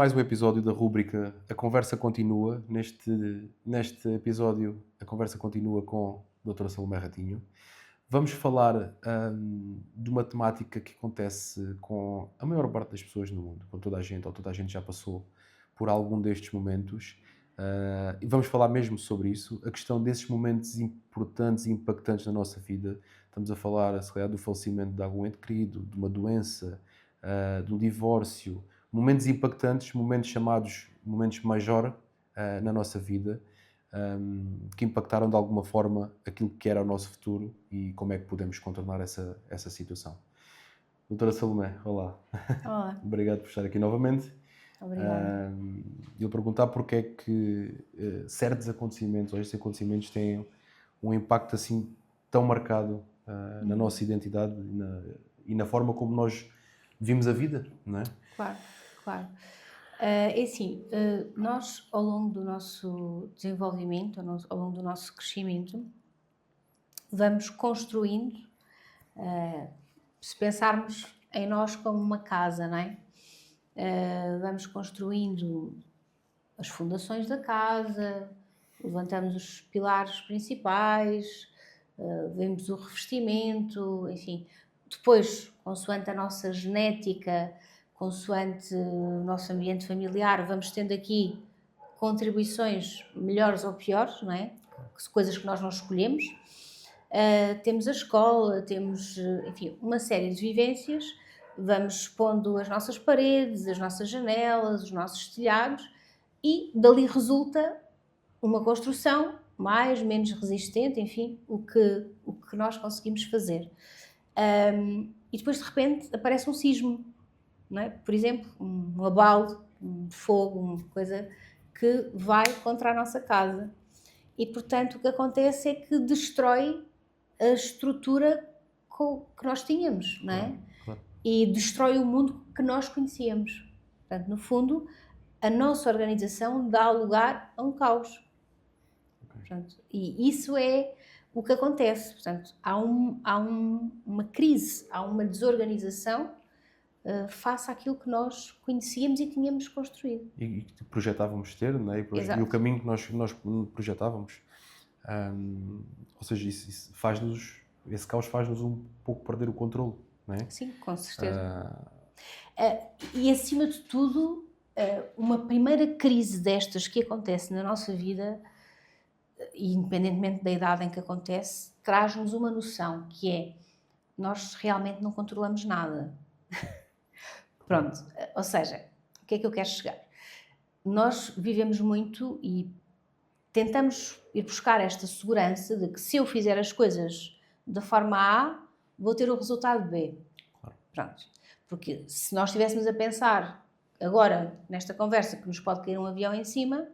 mais um episódio da rúbrica A Conversa Continua. Neste episódio, a conversa continua com a doutora Salomé Ratinho. Vamos falar de uma temática que acontece com a maior parte das pessoas no mundo, com toda a gente, ou toda a gente já passou por algum destes momentos. E vamos falar mesmo sobre isso, a questão desses momentos importantes e impactantes na nossa vida. Estamos a falar, se calhar, do falecimento de algum ente querido, de uma doença, do divórcio, momentos impactantes, momentos chamados momentos major na nossa vida, que impactaram de alguma forma aquilo que era o nosso futuro e como é que podemos contornar essa situação. Doutora Salomé, olá. Olá. Obrigado por estar aqui novamente. Obrigada. Eu perguntar porque é que certos acontecimentos, ou estes acontecimentos, têm um impacto assim tão marcado na nossa identidade e na forma como nós vimos a vida, não é? Claro. É assim, nós ao longo do nosso desenvolvimento, ao longo do nosso crescimento, vamos construindo, se pensarmos em nós como uma casa, não é? Vamos construindo as fundações da casa, levantamos os pilares principais, vemos o revestimento, enfim. Depois, consoante a nossa genética, consoante o nosso ambiente familiar, vamos tendo aqui contribuições melhores ou piores, não é? Coisas que nós não escolhemos. Temos a escola, temos, enfim, uma série de vivências, vamos expondo as nossas paredes, as nossas janelas, os nossos telhados, e dali resulta uma construção mais, menos resistente, enfim, o que nós conseguimos fazer. E depois, de repente, aparece um sismo, não é? Por exemplo, um abalo, um fogo, uma coisa que vai contra a nossa casa. E, portanto, o que acontece é que destrói a estrutura que nós tínhamos, não é? Claro. E destrói o mundo que nós conhecíamos. Portanto, no fundo, a nossa organização dá lugar a um caos. Portanto, e isso é o que acontece. Portanto, há uma crise, há uma desorganização face àquilo que nós conhecíamos e tínhamos construído. E que projetávamos ter, não é? E o Exato. caminho que nós projetávamos. Ou seja, isso faz-nos, esse caos faz-nos um pouco perder o controle, não é? Sim, com certeza. E acima de tudo, uma primeira crise destas que acontece na nossa vida, independentemente da idade em que acontece, traz-nos uma noção que é: nós realmente não controlamos nada. Pronto, ou seja, o que é que eu quero chegar? Nós vivemos muito e tentamos ir buscar esta segurança de que se eu fizer as coisas da forma A, vou ter o resultado B. Claro. Pronto. Porque se nós estivéssemos a pensar agora, nesta conversa, que nos pode cair um avião em cima,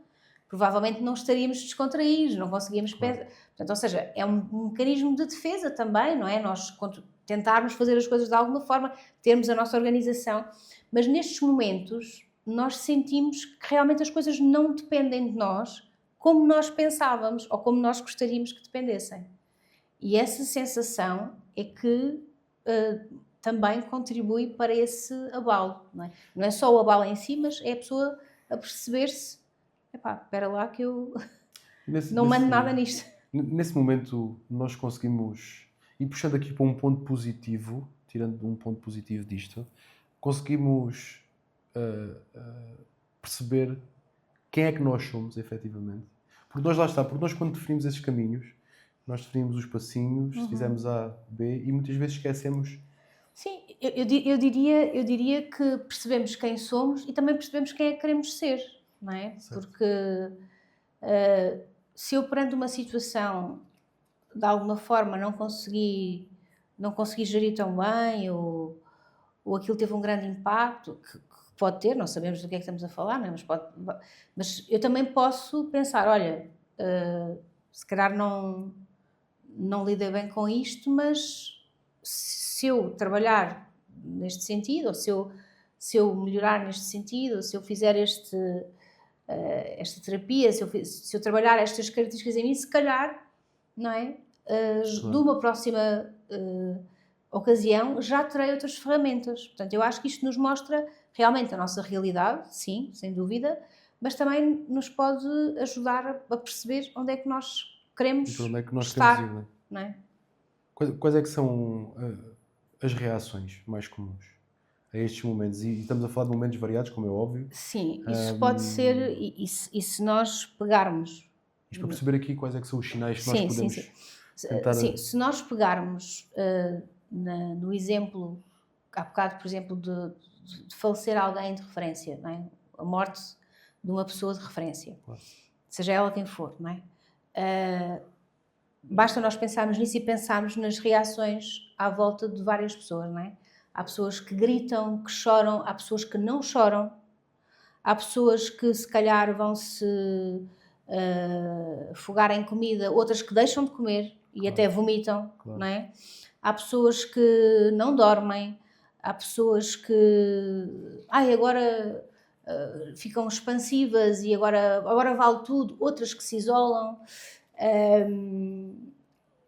provavelmente não estaríamos descontraídos, não conseguíamos pensar. Portanto, ou seja, é um mecanismo de defesa também, não é? Nós tentarmos fazer as coisas de alguma forma, termos a nossa organização. Mas nestes momentos, nós sentimos que realmente as coisas não dependem de nós como nós pensávamos ou como nós gostaríamos que dependessem. E essa sensação é que também contribui para esse abalo. Não é só o abalo em si, mas é a pessoa a perceber-se: epá, espera lá que eu não mando nada nisto. Nesse momento nós conseguimos, e puxando aqui para um ponto positivo, tirando um ponto positivo disto, conseguimos perceber quem é que nós somos, efetivamente. Porque nós, lá está, porque nós quando definimos esses caminhos, nós definimos os passinhos, fizemos A, B, e muitas vezes esquecemos. Sim, eu diria que percebemos quem somos e também percebemos quem é que queremos ser, não é? Certo. Porque se eu perante uma situação de alguma forma não consegui gerir tão bem, ou aquilo teve um grande impacto, que pode ter, não sabemos do que é que estamos a falar, não é? Mas eu também posso pensar: olha, se calhar não lidei bem com isto, mas se eu trabalhar neste sentido, ou se eu melhorar neste sentido, ou se eu fizer esta terapia, se eu trabalhar estas características em mim, se calhar, não é? De uma próxima ocasião já terei outras ferramentas. Portanto, eu acho que isto nos mostra realmente a nossa realidade, sim, sem dúvida, mas também nos pode ajudar a perceber onde é que nós E queremos para onde é que nós queremos ir, estar, não é? não é? Quais é que são as reações mais comuns a estes momentos? E estamos a falar de momentos variados, como é óbvio. Sim, isso pode ser, e se nós pegarmos. Isto para perceber aqui quais é que são os sinais que nós Sim, sim, sim. podemos tentar... Sim, se nós pegarmos no exemplo, há bocado, por exemplo, de falecer alguém de referência, não é? A morte de uma pessoa de referência, Claro. seja ela quem for, não é? Basta nós pensarmos nisso e pensarmos nas reações à volta de várias pessoas, não é? Há pessoas que gritam, que choram, há pessoas que não choram, há pessoas que se calhar vão se afogar em comida, outras que deixam de comer e Claro. até vomitam, Claro. não é? Há pessoas que não dormem, há pessoas que agora ficam expansivas e agora vale tudo, outras que se isolam.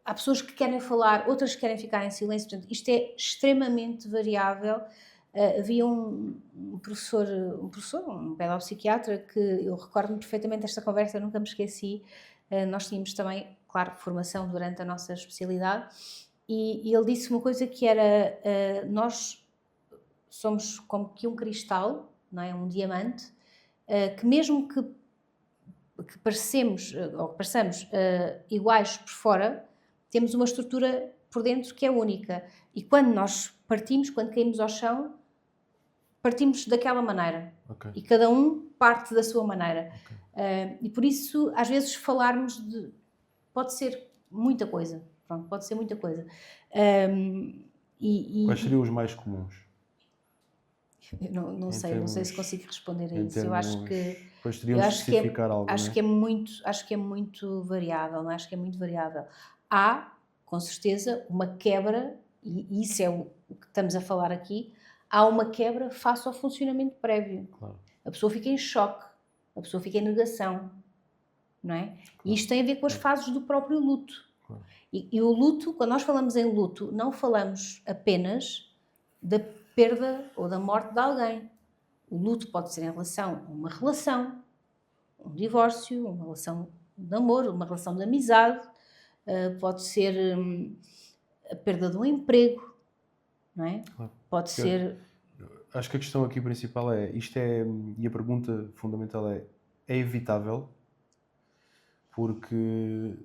Há pessoas que querem falar, outras que querem ficar em silêncio. Portanto, isto é extremamente variável. Havia um professor, um pedopsiquiatra, que eu recordo-me perfeitamente desta conversa, nunca me esqueci. Nós tínhamos também, claro, formação durante a nossa especialidade, e ele disse uma coisa que era: nós somos como que um cristal, não é? Um diamante, que mesmo que parecemos, ou que pareçamos iguais por fora, temos uma estrutura por dentro que é única. E quando nós partimos, quando caímos ao chão, partimos daquela maneira. Ok. E cada um parte da sua maneira. Ok. E por isso, às vezes, falarmos pode ser muita coisa. Pronto, pode ser muita coisa. Quais seriam os mais comuns? Eu não sei se consigo responder a Em isso. Eu acho que Depois teríamos de especificar algo, acho não é? que é muito variável, não é? Acho que é muito variável. Há, com certeza, uma quebra, e isso é o que estamos a falar aqui, há uma quebra face ao funcionamento prévio. Claro. A pessoa fica em choque, a pessoa fica em negação, não é? E isto tem a ver com as fases do próprio luto. Claro. E o luto, quando nós falamos em luto, não falamos apenas da perda ou da morte de alguém. O luto pode ser em relação a uma relação, um divórcio, uma relação de namoro, uma relação de amizade, pode ser a perda de um emprego, não é? Claro. Pode ser... Acho que a questão aqui principal e a pergunta fundamental é evitável? Porque,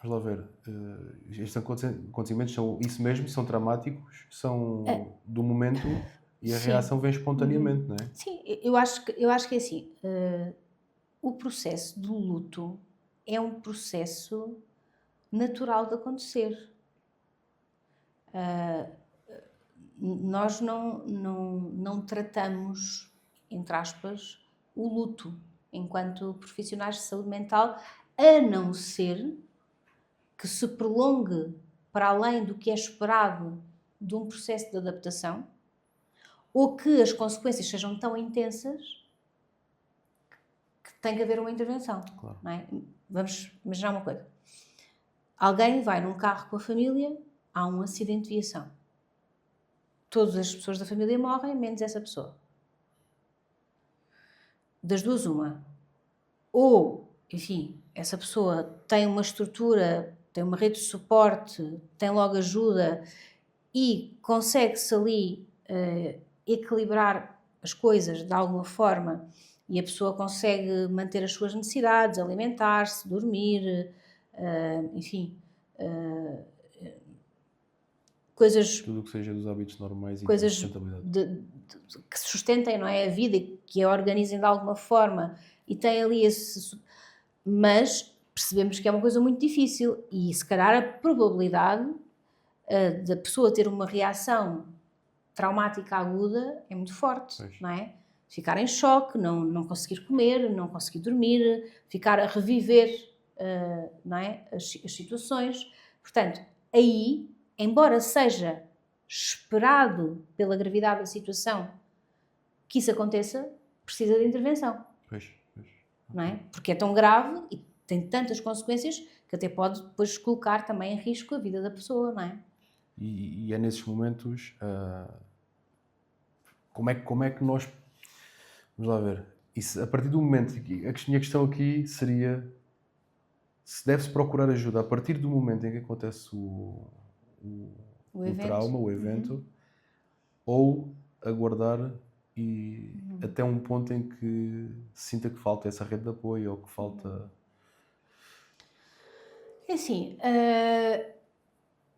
vamos lá ver, estes acontecimentos são isso mesmo, são traumáticos, são do momento e a Sim. reação vem espontaneamente, não é? Sim, eu acho que é assim, o processo do luto é um processo natural de acontecer. Nós não tratamos, entre aspas, o luto enquanto profissionais de saúde mental, a não ser que se prolongue para além do que é esperado de um processo de adaptação, ou que as consequências sejam tão intensas que tem que haver uma intervenção. Claro. Não é? Vamos imaginar uma coisa. Alguém vai num carro com a família, há um acidente de viação. Todas as pessoas da família morrem, menos essa pessoa. Das duas, uma. Ou, enfim, essa pessoa tem uma estrutura, tem uma rede de suporte, tem logo ajuda e consegue-se ali equilibrar as coisas de alguma forma, e a pessoa consegue manter as suas necessidades, alimentar-se, dormir, enfim, coisas... Tudo o que seja dos hábitos normais e coisas de sustentabilidade. que sustentem, não é, a vida, que a organizem de alguma forma, e tem ali esse... Mas percebemos que é uma coisa muito difícil, e se calhar a probabilidade da pessoa ter uma reação traumática aguda é muito forte, Pois. não é? Ficar em choque, não conseguir comer, não conseguir dormir, ficar a reviver não é? as situações. Portanto, aí, embora seja esperado pela gravidade da situação que isso aconteça, precisa de intervenção, Pois. não é? Porque é tão grave e tem tantas consequências que até pode depois colocar também em risco a vida da pessoa, não é? E é nesses momentos, como é que nós... Vamos lá ver. Isso, a partir do momento... A minha questão aqui seria... Se deve-se procurar ajuda a partir do momento em que acontece o trauma, o evento, ou aguardar e até um ponto em que se sinta que falta essa rede de apoio ou que falta... É assim,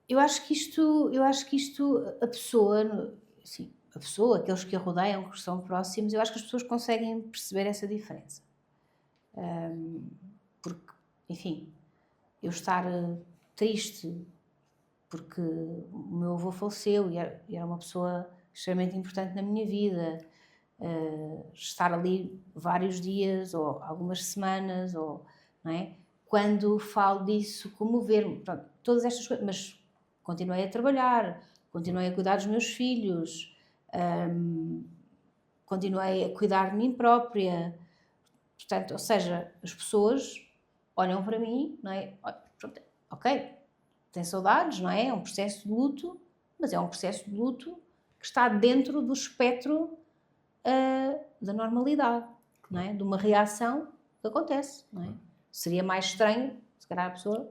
eu acho que isto, a pessoa, assim, a pessoa, aqueles que a rodeiam, que são próximos, eu acho que as pessoas conseguem perceber essa diferença. Porque, enfim, eu estar triste porque o meu avô faleceu e era uma pessoa extremamente importante na minha vida, estar ali vários dias ou algumas semanas, ou, não é? Quando falo disso, comover-me, todas estas coisas, mas continuei a trabalhar, continuei a cuidar dos meus filhos, continuei a cuidar de mim própria. Portanto, ou seja, as pessoas olham para mim, não é? Pronto, ok, tem saudades, não é? É um processo de luto, mas é um processo de luto que está dentro do espectro da normalidade, não é? De uma reação que acontece, não é? Seria mais estranho, se calhar a pessoa,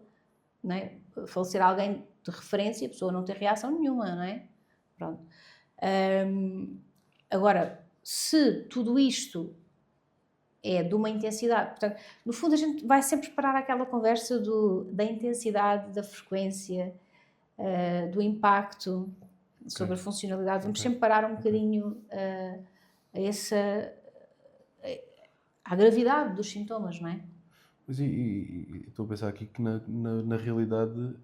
não é? Falecer alguém de referência, a pessoa não ter reação nenhuma, não é? Pronto. Agora, se tudo isto é de uma intensidade, portanto, no fundo a gente vai sempre parar aquela conversa da intensidade, da frequência, do impacto sobre a funcionalidade. Vamos sempre parar um bocadinho à gravidade dos sintomas, não é? Mas e estou a pensar aqui que na realidade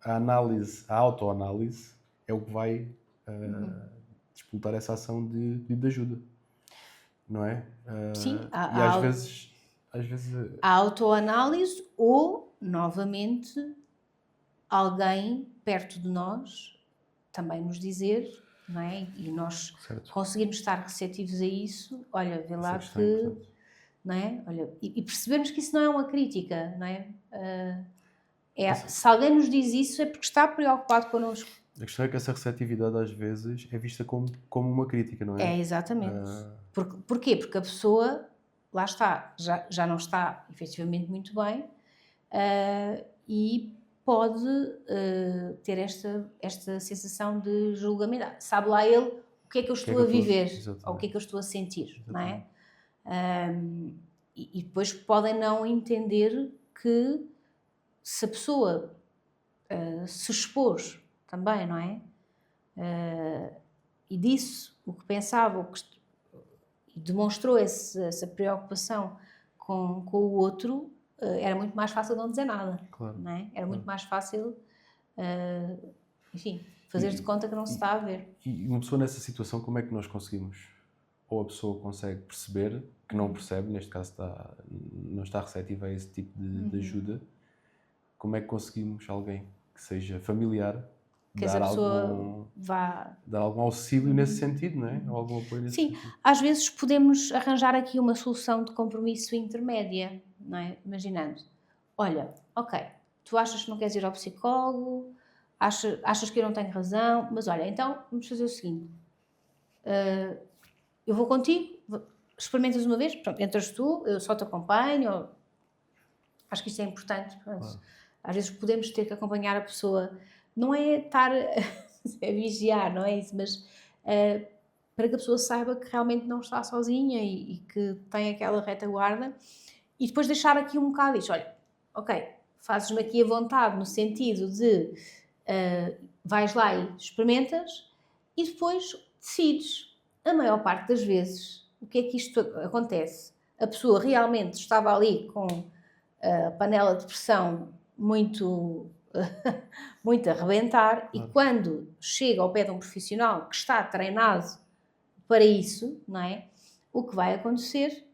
a autoanálise é o que vai disputar essa ação de ajuda, não é? Sim, e às vezes a autoanálise ou, novamente, alguém perto de nós também nos dizer, não é? E nós conseguirmos estar receptivos a isso, olha, vê lá que... Não é? Olha, e percebermos que isso não é uma crítica, não é? Se alguém nos diz isso é porque está preocupado connosco. A questão é que essa receptividade às vezes é vista como uma crítica, não é? É, exatamente. Porquê? Porque a pessoa, lá está, já não está efetivamente muito bem e pode ter esta sensação de julgamento. Sabe lá ele o que é que eu estou a viver ou o que é que eu estou a sentir, não é? E depois podem não entender que se a pessoa se expôs também, não é? E disse o que pensava, e demonstrou essa preocupação com o outro, era muito mais fácil não dizer nada, não é? Era muito mais fácil, enfim, fazer de conta que não se está a ver. E uma pessoa nessa situação, como é que nós conseguimos? Ou a pessoa consegue perceber que não percebe, neste caso não está receptiva a esse tipo de ajuda. Como é que conseguimos alguém que seja familiar que essa pessoa dar algum auxílio nesse sentido, não é? Ou algum apoio nesse sentido? Sim, às vezes podemos arranjar aqui uma solução de compromisso intermédia, não é? Imaginando, olha, ok, tu achas que não queres ir ao psicólogo, achas que eu não tenho razão, mas olha, então vamos fazer o seguinte, eu vou contigo, experimentas uma vez, pronto, entras tu, eu só te acompanho, acho que isto é importante, pronto. Às vezes podemos ter que acompanhar a pessoa, não é estar a vigiar, não é isso, mas para que a pessoa saiba que realmente não está sozinha e que tem aquela retaguarda, e depois deixar aqui um bocado isto, olha, ok, fazes-me aqui a vontade no sentido de vais lá e experimentas e depois decides. A maior parte das vezes, o que é que isto acontece? A pessoa realmente estava ali com a panela de pressão muito a rebentar e quando chega ao pé de um profissional que está treinado para isso, não é? O que vai acontecer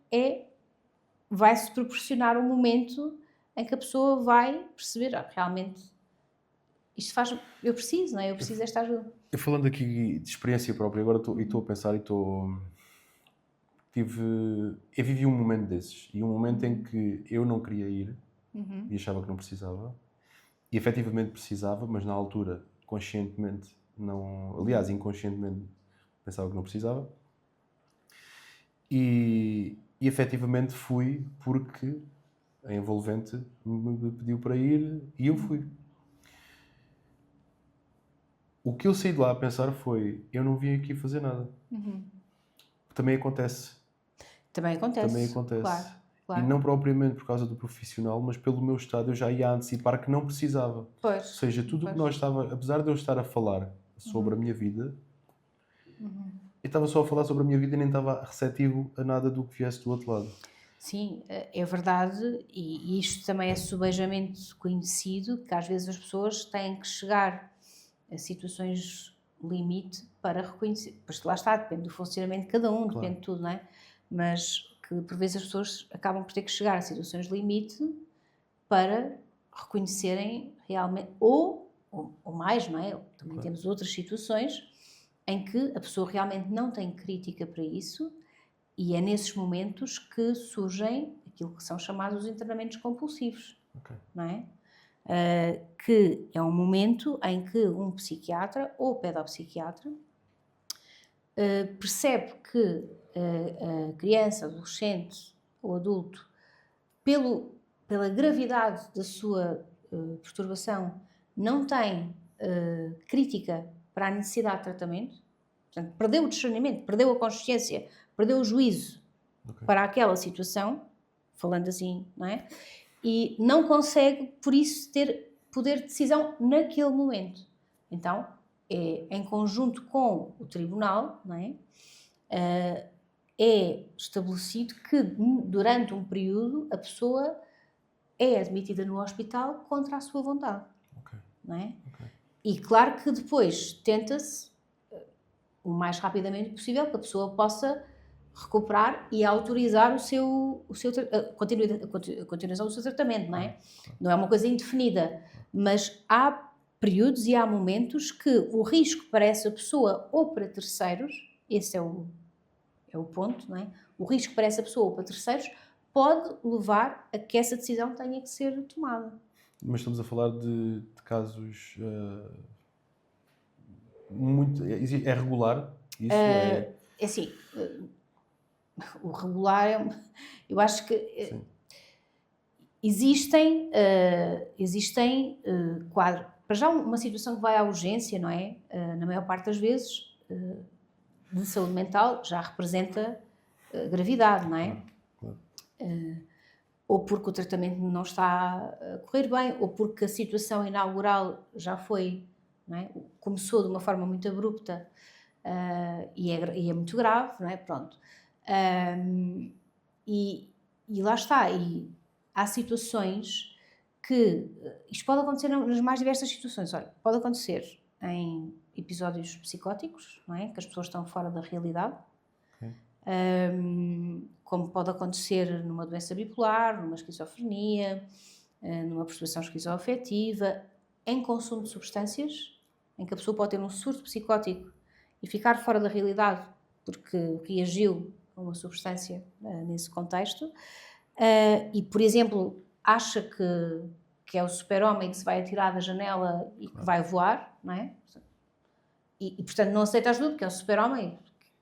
vai-se proporcionar um momento em que a pessoa vai perceber, realmente isto faz, eu preciso, não é? Eu preciso desta ajuda. Eu falando aqui de experiência própria, agora estou a pensar e eu vivi um momento desses, e um momento em que eu não queria ir e achava que não precisava, e efetivamente precisava, mas na altura, conscientemente, não, aliás, inconscientemente, pensava que não precisava. E efetivamente fui porque a envolvente me pediu para ir e eu fui. O que eu saí de lá a pensar foi, eu não vim aqui fazer nada. Também acontece. Também acontece. Também acontece. Claro, E não propriamente por causa do profissional, mas pelo meu estado eu já ia antecipar que não precisava. Pois. Ou seja, tudo o que nós estava, apesar de eu estar a falar sobre a minha vida, eu estava só a falar sobre a minha vida e nem estava receptivo a nada do que viesse do outro lado. Sim, é verdade, e isto também é subejamente conhecido, que às vezes as pessoas têm que chegar a situações limite para reconhecer, pois lá está, depende do funcionamento de cada um, depende de tudo, não é? Mas que por vezes as pessoas acabam por ter que chegar a situações limite para reconhecerem realmente, ou mais, não é? Também temos outras situações em que a pessoa realmente não tem crítica para isso, e é nesses momentos que surgem aquilo que são chamados os internamentos compulsivos, não é? Que é um momento em que um psiquiatra ou pedopsiquiatra percebe que a criança, adolescente ou adulto, pela gravidade da sua perturbação, não tem crítica para a necessidade de tratamento, portanto, perdeu o discernimento, perdeu a consciência, perdeu o juízo para aquela situação, falando assim, não é? E não consegue, por isso, ter poder de decisão naquele momento. Então, em conjunto com o tribunal, não é? É estabelecido que durante um período a pessoa é admitida no hospital contra a sua vontade, não é? E claro que depois tenta-se o mais rapidamente possível que a pessoa possa recuperar e autorizar a continuação do seu tratamento, não é? Não é uma coisa indefinida, mas há períodos e há momentos que o risco para essa pessoa ou para terceiros, esse é o ponto, não é? O risco para essa pessoa ou para terceiros pode levar a que essa decisão tenha que ser tomada. Mas estamos a falar de casos muito... É regular? Isso é assim, o regular eu acho que existem quadros. Para já uma situação que vai à urgência, não é? Na maior parte das vezes, de saúde mental, já representa gravidade, não é? Ou porque o tratamento não está a correr bem, ou porque a situação inaugural já foi, não é? Começou de uma forma muito abrupta e é muito grave, não é? Pronto. E lá está, e há situações que, isto pode acontecer nas mais diversas situações, olha, pode acontecer em episódios psicóticos, não é? Que as pessoas estão fora da realidade, como pode acontecer numa doença bipolar, numa esquizofrenia, numa perturbação esquizoafetiva, em consumo de substâncias, em que a pessoa pode ter um surto psicótico e ficar fora da realidade porque reagiu a uma substância nesse contexto, e, por exemplo, acha que é o super-homem que se vai atirar da janela e que vai voar, não é? E portanto, não aceita ajuda porque é o super-homem,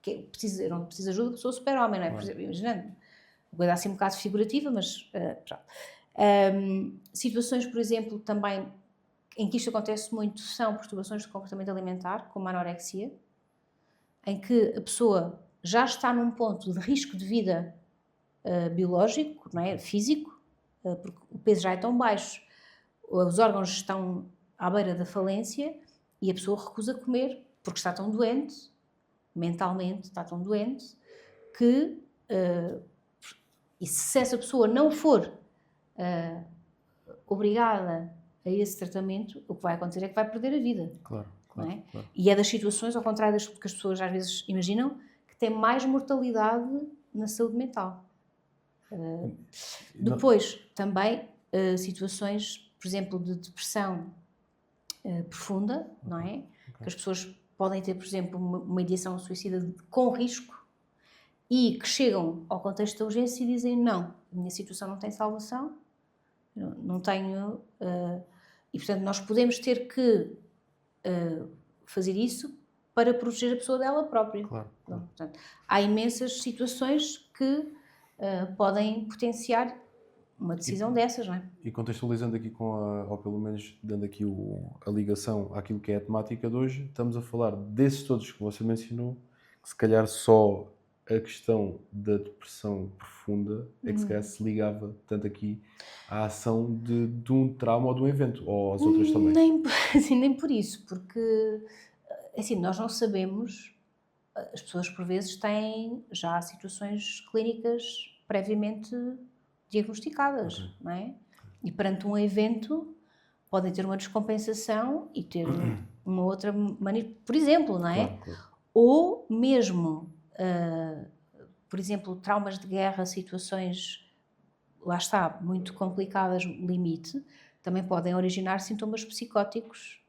eu não preciso de ajuda porque sou o super-homem, não é? Por exemplo, imaginando, uma coisa assim um bocado figurativa, mas pronto. Situações, por exemplo, também em que isto acontece muito são perturbações de comportamento alimentar, como a anorexia, em que a pessoa já está num ponto de risco de vida biológico, não é? Físico, porque o peso já é tão baixo, os órgãos estão à beira da falência e a pessoa recusa comer porque está tão doente, mentalmente está tão doente, que e se essa pessoa não for obrigada a esse tratamento, o que vai acontecer é que vai perder a vida. Claro. Não é? E é das situações, ao contrário das que as pessoas às vezes imaginam, que tem mais mortalidade na saúde mental. Depois, também, situações, por exemplo, de depressão profunda, não é? Que as pessoas podem ter, por exemplo, uma ideação suicida com risco e que chegam ao contexto da urgência e dizem não, a minha situação não tem salvação, não tenho... e, portanto, nós podemos ter que fazer isso para proteger a pessoa dela própria. Claro, claro. Portanto, há imensas situações que podem potenciar uma decisão dessas, não é? E contextualizando aqui ou pelo menos dando aqui a ligação àquilo que é a temática de hoje, estamos a falar desses todos que você mencionou, que se calhar só a questão da depressão profunda é que se calhar se ligava tanto aqui à ação de um trauma ou de um evento, ou às outras também. Nem por isso, porque assim, nós não sabemos, as pessoas por vezes têm já situações clínicas previamente diagnosticadas, Ok. não é? E perante um evento podem ter uma descompensação e ter uma outra maneira, por exemplo, não é? Claro, claro. Ou mesmo, por exemplo, traumas de guerra, situações, lá está, muito complicadas, limite, também podem originar sintomas psicóticos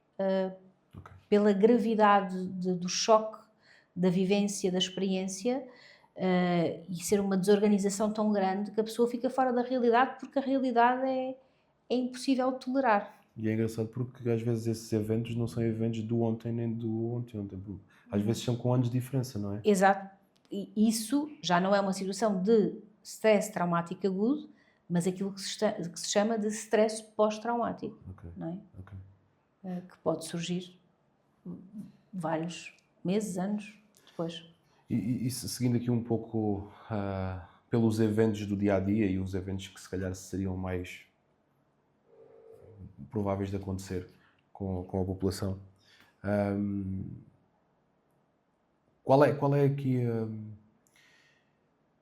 Ok. pela gravidade do choque, da vivência, da experiência, e ser uma desorganização tão grande que a pessoa fica fora da realidade porque a realidade é impossível de tolerar. E é engraçado porque às vezes esses eventos não são eventos do ontem nem do anteontem. Às vezes são com anos de diferença, não é? Exato. E isso já não é uma situação de stress traumático agudo, mas aquilo que se chama de stress pós-traumático, Ok, não é? ok. Que pode surgir vários meses, anos depois. E seguindo aqui um pouco pelos eventos do dia a dia e os eventos que se calhar seriam mais prováveis de acontecer com a população, qual é aqui,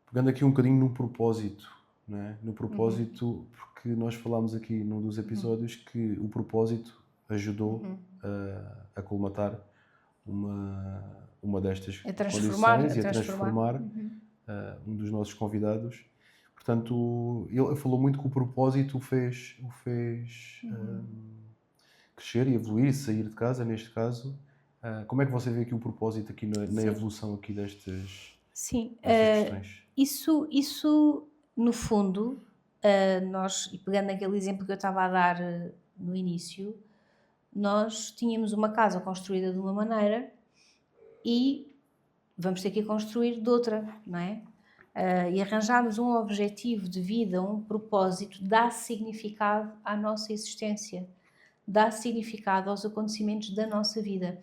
pegando aqui um bocadinho no propósito, não é? No propósito, porque nós falámos aqui num dos episódios que o propósito ajudou a colmatar uma destas A transformar, condições a e a transformar um dos nossos convidados. Portanto, ele falou muito que o propósito o fez crescer e evoluir, sair de casa, neste caso. Como é que você vê aqui o propósito aqui na evolução aqui destas Sim, questões? isso no fundo, nós, e pegando aquele exemplo que eu estava a dar no início, nós tínhamos uma casa construída de uma maneira e vamos ter que a construir de outra, não é? E arranjarmos um objetivo de vida, um propósito, dá significado à nossa existência, dá significado aos acontecimentos da nossa vida.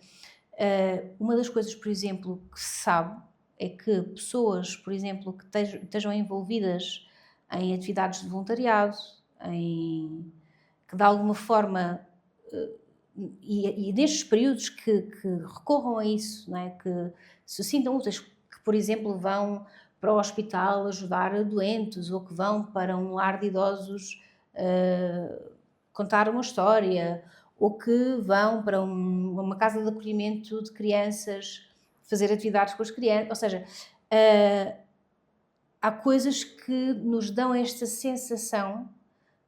Uma das coisas, por exemplo, que se sabe é que pessoas, por exemplo, que estejam envolvidas em atividades de voluntariado, que de alguma forma, e nestes períodos que recorram a isso, não é? Que se sintam úteis, que por exemplo vão para o hospital ajudar doentes ou que vão para um lar de idosos contar uma história, ou que vão para uma casa de acolhimento de crianças fazer atividades com as crianças, ou seja, há coisas que nos dão esta sensação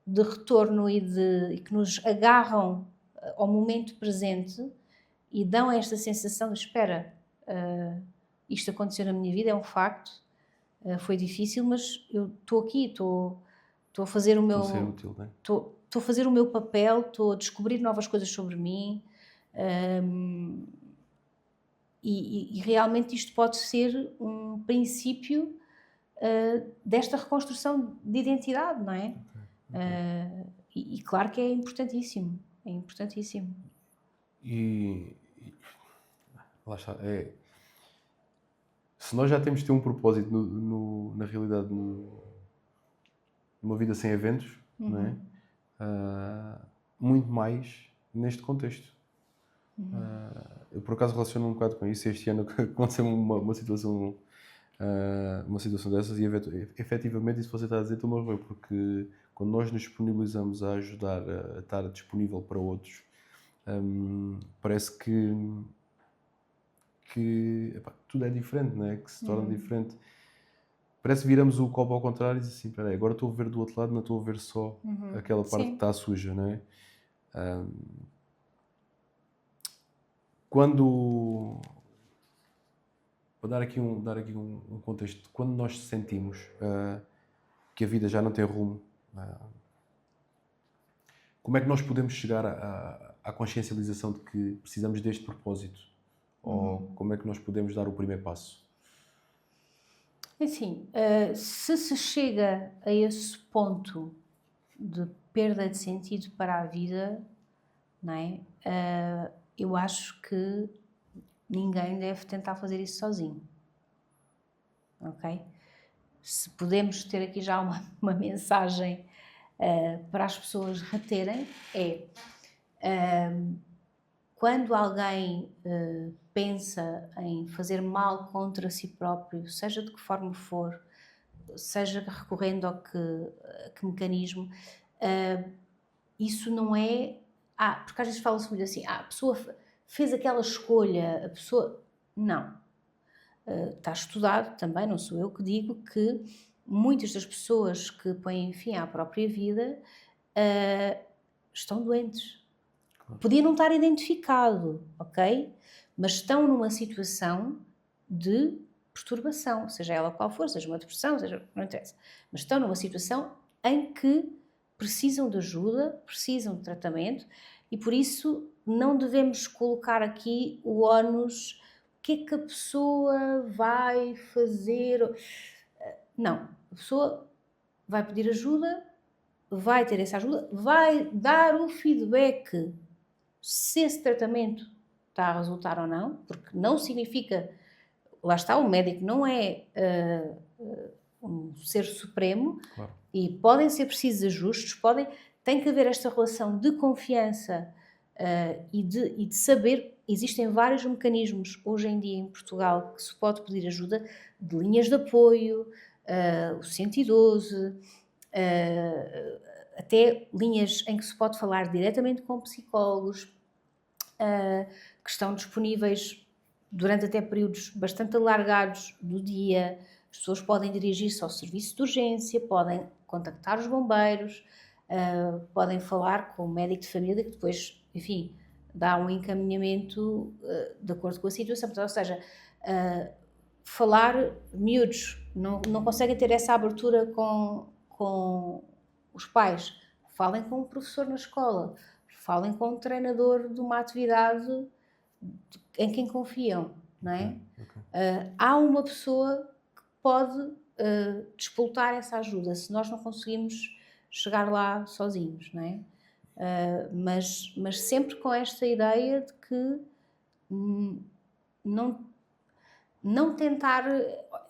de retorno e que nos agarram ao momento presente e dão esta sensação de espera, isto aconteceu na minha vida, é um facto, foi difícil, mas eu estou aqui, estou a fazer o meu... Estou a ser útil, não é? Estou a fazer o meu papel, estou a descobrir novas coisas sobre mim, e realmente isto pode ser um princípio desta reconstrução de identidade, não é? E claro que é importantíssimo, é importantíssimo. E lá está. Se nós já temos de ter um propósito na realidade, numa vida sem eventos, não é? Muito mais neste contexto. Eu por acaso relaciono um bocado com isso. Este ano aconteceu uma situação dessas e efetivamente isso que você está a dizer estou-me a ver, porque quando nós nos disponibilizamos a ajudar, a estar disponível para outros, parece que epá, tudo é diferente, não é? Que se torna diferente. Parece que viramos o copo ao contrário e diz assim, espera aí, agora estou a ver do outro lado, não estou a ver só aquela parte que está suja, não é? Quando... Para dar aqui um contexto, quando nós sentimos que a vida já não tem rumo, como é que nós podemos chegar à consciencialização de que precisamos deste propósito? Ou como é que nós podemos dar o primeiro passo? Assim, se se chega a esse ponto de perda de sentido para a vida, não é? Eu acho que ninguém deve tentar fazer isso sozinho, ok? Se podemos ter aqui já uma mensagem para as pessoas reterem, quando alguém pensa em fazer mal contra si próprio, seja de que forma for, seja recorrendo a que mecanismo, isso não é... porque às vezes fala-se muito assim, a pessoa fez aquela escolha, a pessoa... Não. Está estudado também, não sou eu que digo, que muitas das pessoas que põem fim à própria vida estão doentes. Podia não estar identificado, ok? Mas estão numa situação de perturbação, seja ela qual for, seja uma depressão, seja... não interessa. Mas estão numa situação em que precisam de ajuda, precisam de tratamento e por isso não devemos colocar aqui o ónus, o que é que a pessoa vai fazer. Não, a pessoa vai pedir ajuda, vai ter essa ajuda, vai dar o feedback se esse tratamento está a resultar ou não, porque não significa, lá está, o médico não é um ser supremo, Claro. e podem ser precisos ajustes, tem que haver esta relação de confiança e de saber. Existem vários mecanismos hoje em dia em Portugal que se pode pedir ajuda, de linhas de apoio, o 112, até linhas em que se pode falar diretamente com psicólogos, que estão disponíveis durante até períodos bastante alargados do dia. As pessoas podem dirigir-se ao serviço de urgência, podem contactar os bombeiros, podem falar com o médico de família que depois, enfim, dá um encaminhamento de acordo com a situação. Portanto, ou seja, falar, miúdos não conseguem ter essa abertura com os pais. Falem com o professor na escola, falem com o treinador de uma atividade em quem confiam, não é? Okay. Há uma pessoa que pode despoltar essa ajuda, se nós não conseguimos chegar lá sozinhos, não é? Mas sempre com esta ideia de que não tentar...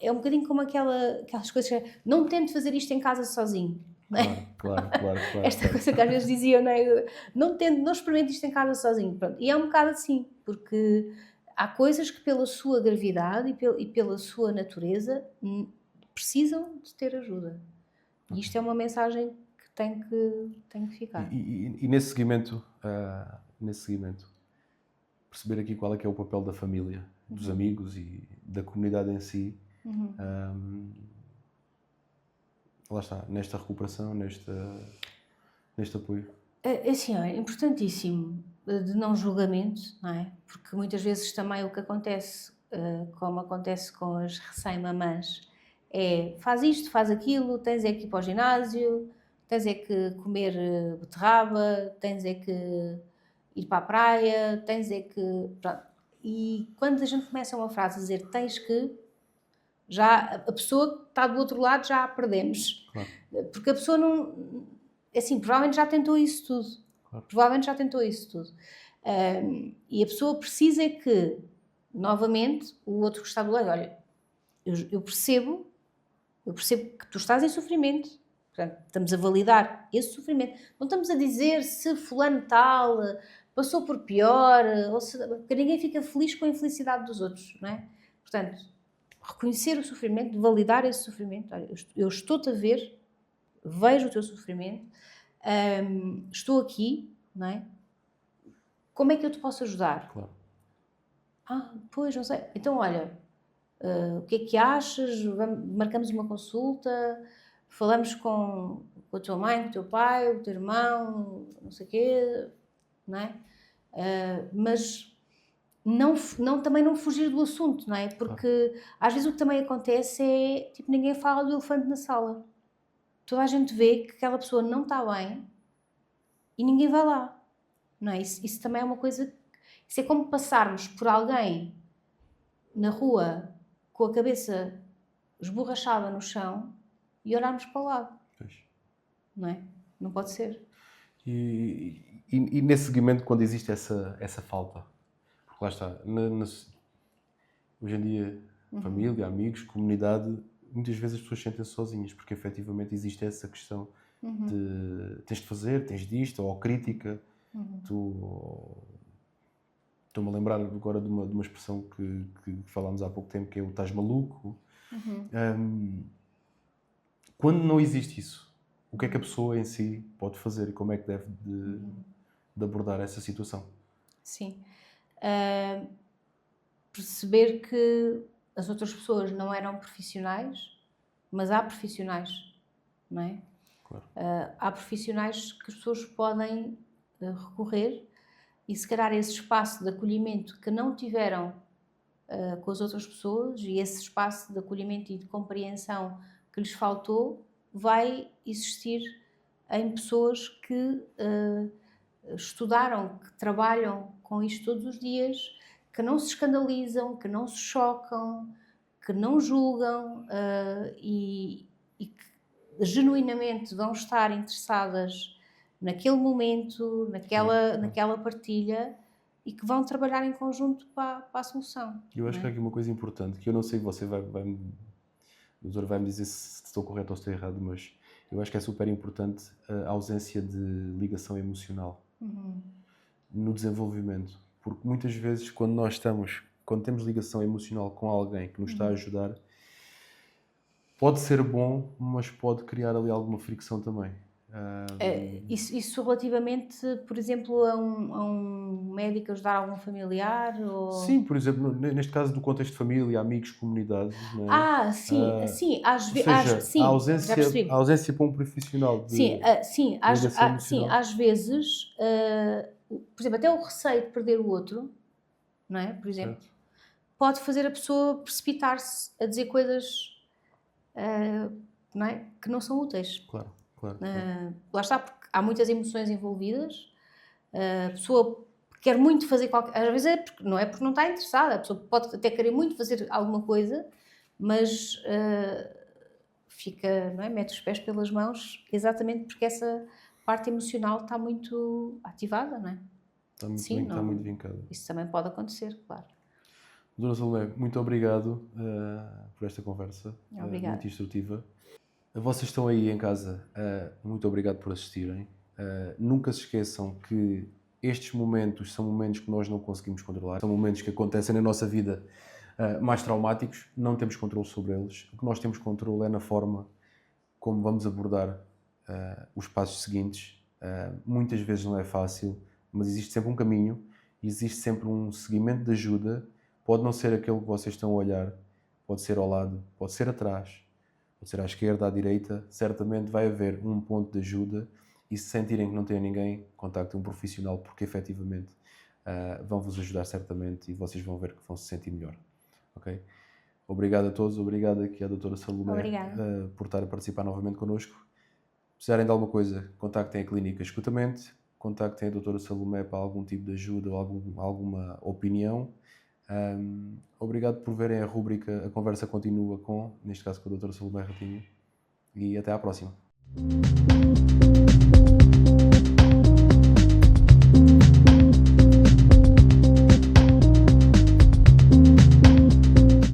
É um bocadinho como aquelas coisas que não tente fazer isto em casa sozinho. Não é? Claro. Esta coisa que às vezes diziam, não experimente isto em casa sozinho. Pronto. E é um bocado assim, porque há coisas que pela sua gravidade e pela sua natureza precisam de ter ajuda. E isto é uma mensagem que tem que ficar. E nesse seguimento, perceber aqui qual é que é o papel da família, dos amigos e da comunidade em si, lá está, nesta recuperação, neste apoio. Assim, é importantíssimo de não julgamento, não é? Porque muitas vezes também o que acontece, como acontece com as recém-mamãs, faz isto, faz aquilo, tens é que ir para o ginásio, tens é que comer beterraba, tens é que ir para a praia, tens é que... Pronto. E quando a gente começa uma frase a dizer tens que, já a pessoa que está do outro lado já a perdemos. Claro. Porque a pessoa não... Assim, provavelmente já tentou isso tudo. Claro. Provavelmente já tentou isso tudo. E a pessoa precisa que, novamente, o outro que está do lado, olha, eu percebo que tu estás em sofrimento. Portanto, estamos a validar esse sofrimento. Não estamos a dizer se fulano tal passou por pior, porque ninguém fica feliz com a infelicidade dos outros, não é? Portanto, reconhecer o sofrimento, validar esse sofrimento. Olha, eu estou-te a ver, vejo o teu sofrimento, estou aqui, não é? Como é que eu te posso ajudar? Claro. Pois, não sei. Então, olha, o que é que achas? Marcamos uma consulta, falamos com a tua mãe, com o teu pai, com o teu irmão, não sei o quê, não é? Mas também não fugir do assunto, não é? Porque às vezes o que também acontece é, tipo, ninguém fala do elefante na sala. Toda a gente vê que aquela pessoa não está bem e ninguém vai lá, não é? Isso também é uma coisa... Isso é como passarmos por alguém na rua com a cabeça esborrachada no chão e olharmos para o lado, Pois. não é? Não pode ser. E nesse segmento, quando existe essa falta, porque lá está, hoje em dia, família, amigos, comunidade, muitas vezes as pessoas sentem-se sozinhas, porque efetivamente existe essa questão de tens de fazer, tens disto, ou crítica. Estou-me a lembrar agora de uma expressão que falámos há pouco tempo, que é o estás maluco. Quando não existe isso, o que é que a pessoa em si pode fazer e como é que deve de abordar essa situação? Sim. Perceber que as outras pessoas não eram profissionais, mas há profissionais, não é? Claro. Há profissionais que as pessoas podem recorrer e se calhar esse espaço de acolhimento que não tiveram com as outras pessoas e esse espaço de acolhimento e de compreensão que lhes faltou vai existir em pessoas que estudaram, que trabalham com isto todos os dias, que não se escandalizam, que não se chocam, que não julgam e que genuinamente vão estar interessadas naquele momento, naquela partilha e que vão trabalhar em conjunto para a solução. Eu acho que há aqui uma coisa importante, que eu não sei, você o doutor vai-me dizer se estou correto ou se estou errado, mas eu acho que é super importante a ausência de ligação emocional no desenvolvimento. Porque muitas vezes quando temos ligação emocional com alguém que nos está a ajudar, pode ser bom, mas pode criar ali alguma fricção também. Isso relativamente, por exemplo, a um médico ajudar algum familiar? Ou... Sim, por exemplo, neste caso do contexto de família, amigos, comunidade, não é? Sim, às Ou vezes, seja, já percebi. a ausência para um profissional de Sim, ligação emocional. às vezes, por exemplo, até o receio de perder o outro, não é? Por exemplo, Certo. pode fazer a pessoa precipitar-se a dizer coisas não é? Que não são úteis. Claro. Lá está, porque há muitas emoções envolvidas, a pessoa quer muito fazer qualquer... Às vezes não é porque não está interessada, a pessoa pode até querer muito fazer alguma coisa, mas fica, não é? Mete os pés pelas mãos exatamente porque essa parte emocional está muito ativada, não é? Está muito vincada. Isso também pode acontecer, claro. Dona Salomé, muito obrigado por esta conversa. Obrigada. Muito instrutiva. Vocês estão aí em casa, muito obrigado por assistirem. Nunca se esqueçam que estes momentos são momentos que nós não conseguimos controlar. São momentos que acontecem na nossa vida mais traumáticos, não temos controle sobre eles. O que nós temos controle é na forma como vamos abordar os passos seguintes. Muitas vezes não é fácil, mas existe sempre um caminho, existe sempre um seguimento de ajuda. Pode não ser aquele que vocês estão a olhar, pode ser ao lado, pode ser atrás, pode ser à esquerda, à direita. Certamente vai haver um ponto de ajuda e se sentirem que não têm ninguém, contactem um profissional porque efetivamente vão-vos ajudar certamente e vocês vão ver que vão se sentir melhor. Ok? Obrigado a todos, obrigado aqui à doutora Salomé por estar a participar novamente connosco. Se precisarem de alguma coisa, contactem a Clínica Escutamente, contactem a doutora Salomé para algum tipo de ajuda ou alguma opinião. Obrigado por verem a rúbrica A Conversa Continua neste caso com a doutora Salomé Ratinho, e até à próxima.